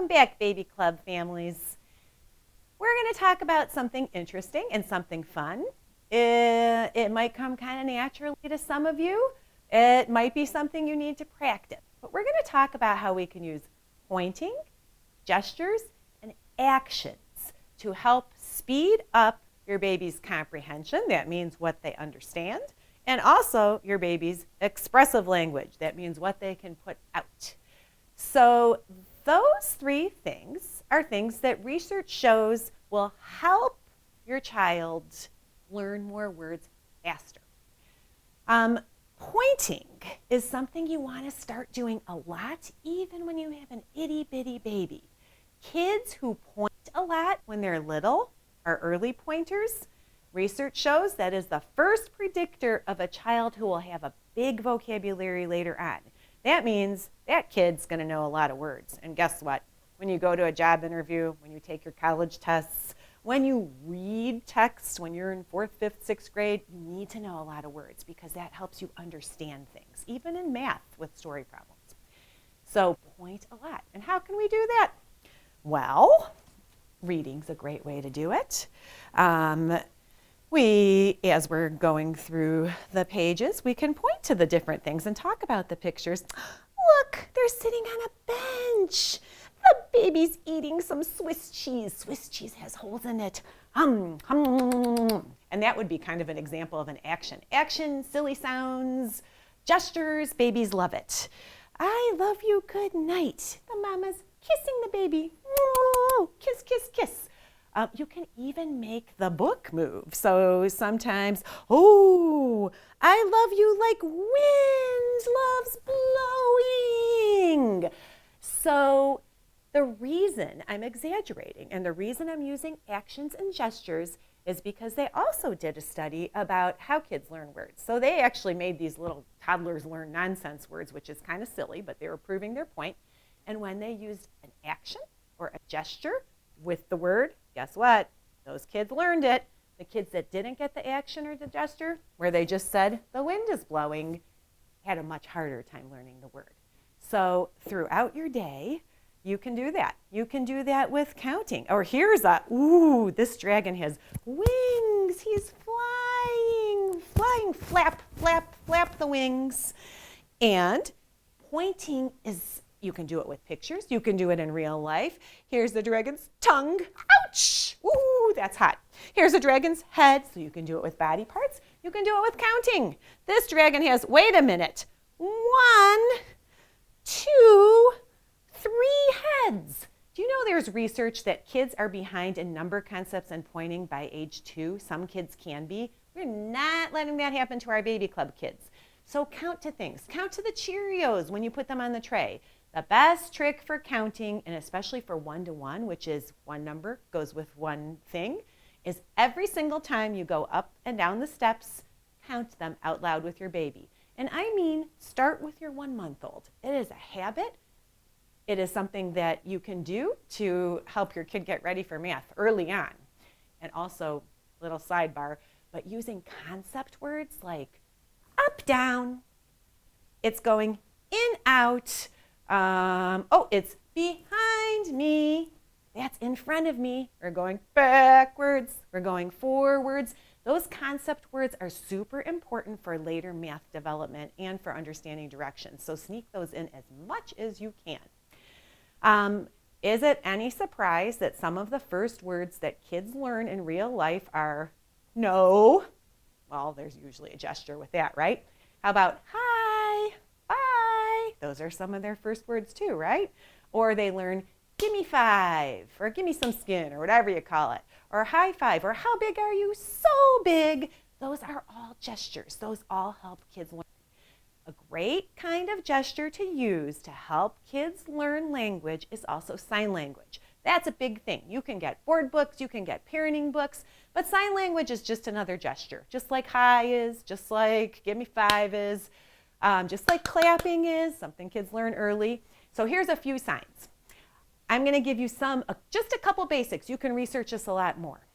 Welcome back, Baby Club families. We're going to talk about something interesting and something fun. It might come kind of naturally to some of you. It might be something you need to practice. But we're going to talk about how we can use pointing, gestures, and actions to help speed up your baby's comprehension. That means what they understand. And also your baby's expressive language. That means what they can put out. So those three things are things that research shows will help your child learn more words faster. Pointing is something you want to start doing a lot, even when you have an itty-bitty baby. Kids who point a lot when they're little are early pointers. Research shows that is the first predictor of a child who will have a big vocabulary later on. That means that kid's going to know a lot of words. And guess what? When you go to a job interview, when you take your college tests, when you read text, when you're in 4th, 5th, 6th grade, you need to know a lot of words because that helps you understand things, even in math with story problems. So point a lot. And how can we do that? Well, reading's a great way to do it. As we're going through the pages, we can point to the different things and talk about the pictures. Look, they're sitting on a bench. The baby's eating some Swiss cheese. Swiss cheese has holes in it. And that would be kind of an example of an action. Action, silly sounds, gestures, babies love it. I love you, good night. The mama's kissing the baby. Kiss, kiss, kiss. You can even make the book move. So sometimes, I love you like wind loves blowing. So the reason I'm exaggerating and the reason I'm using actions and gestures is because they also did a study about how kids learn words. So they actually made these little toddlers learn nonsense words, which is kind of silly, but they were proving their point. And when they used an action or a gesture with the word, guess what? Those kids learned it. The kids that didn't get the action or the gesture, where they just said, the wind is blowing, had a much harder time learning the word. So throughout your day, you can do that. You can do that with counting. Or here's this dragon has wings. He's flying, flap, flap, flap the wings. And pointing is, you can do it with pictures. You can do it in real life. Here's the dragon's tongue. Ouch! Ooh, that's hot. Here's a dragon's head. So you can do it with body parts. You can do it with counting. This dragon has, wait a minute, 1, 2, 3 heads. Do you know there's research that kids are behind in number concepts and pointing by age 2? Some kids can be. We're not letting that happen to our baby club kids. So count to things. Count to the Cheerios when you put them on the tray. The best trick for counting, and especially for 1-to-1, which is one number goes with one thing, is every single time you go up and down the steps, count them out loud with your baby. And I mean, start with your 1-month-old. It is a habit. It is something that you can do to help your kid get ready for math early on. And also, little sidebar, but using concept words like up, down, it's going in, out, it's behind me, that's in front of me, we're going backwards, we're going forwards. Those concept words are super important for later math development and for understanding directions. So sneak those in as much as you can. Is it any surprise that some of the first words that kids learn in real life are no? Well, there's usually a gesture with that, right? How about hi, bye? Those are some of their first words too, right? Or they learn give me 5, or give me some skin, or whatever you call it, or high five, or how big are you? So big. Those are all gestures. Those all help kids learn. A great kind of gesture to use to help kids learn language is also sign language. That's a big thing. You can get board books, you can get parenting books, but sign language is just another gesture. Just like hi is, just like give me 5 is, just like clapping is, something kids learn early. So here's a few signs. I'm going to give you just a couple basics. You can research this a lot more.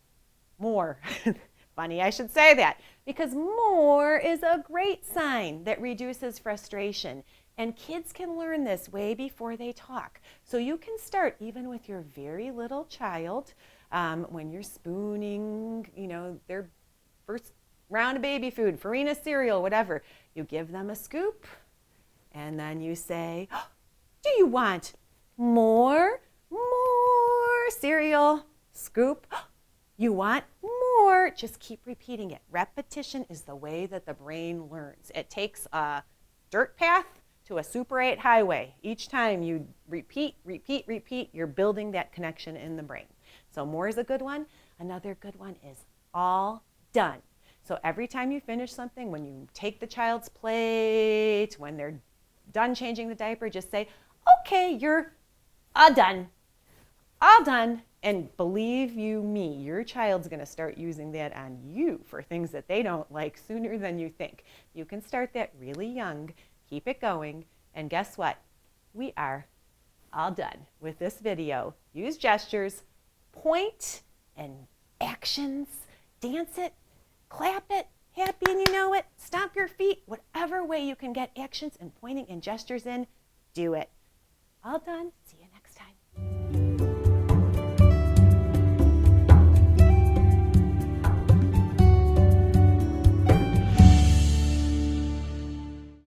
funny I should say that, because more is a great sign that reduces frustration. And kids can learn this way before they talk. So you can start even with your very little child when you're spooning, their first round of baby food, Farina cereal, whatever. You give them a scoop and then you say, oh, do you want more cereal? Scoop. Oh, you want more? Just keep repeating it. Repetition is the way that the brain learns. It takes a dirt path to a Super 8 highway. Each time you repeat, you're building that connection in the brain. So more is a good one. Another good one is all done. So every time you finish something, when you take the child's plate, when they're done changing the diaper, just say, okay, you're all done. All done. And believe you me, your child's going to start using that on you for things that they don't like sooner than you think. You can start that really young, keep it going, and guess what? We are all done with this video. Use gestures, point and actions, dance it, clap it, happy and you know it, stomp your feet, whatever way you can get actions and pointing and gestures in, do it. All done. See you next time.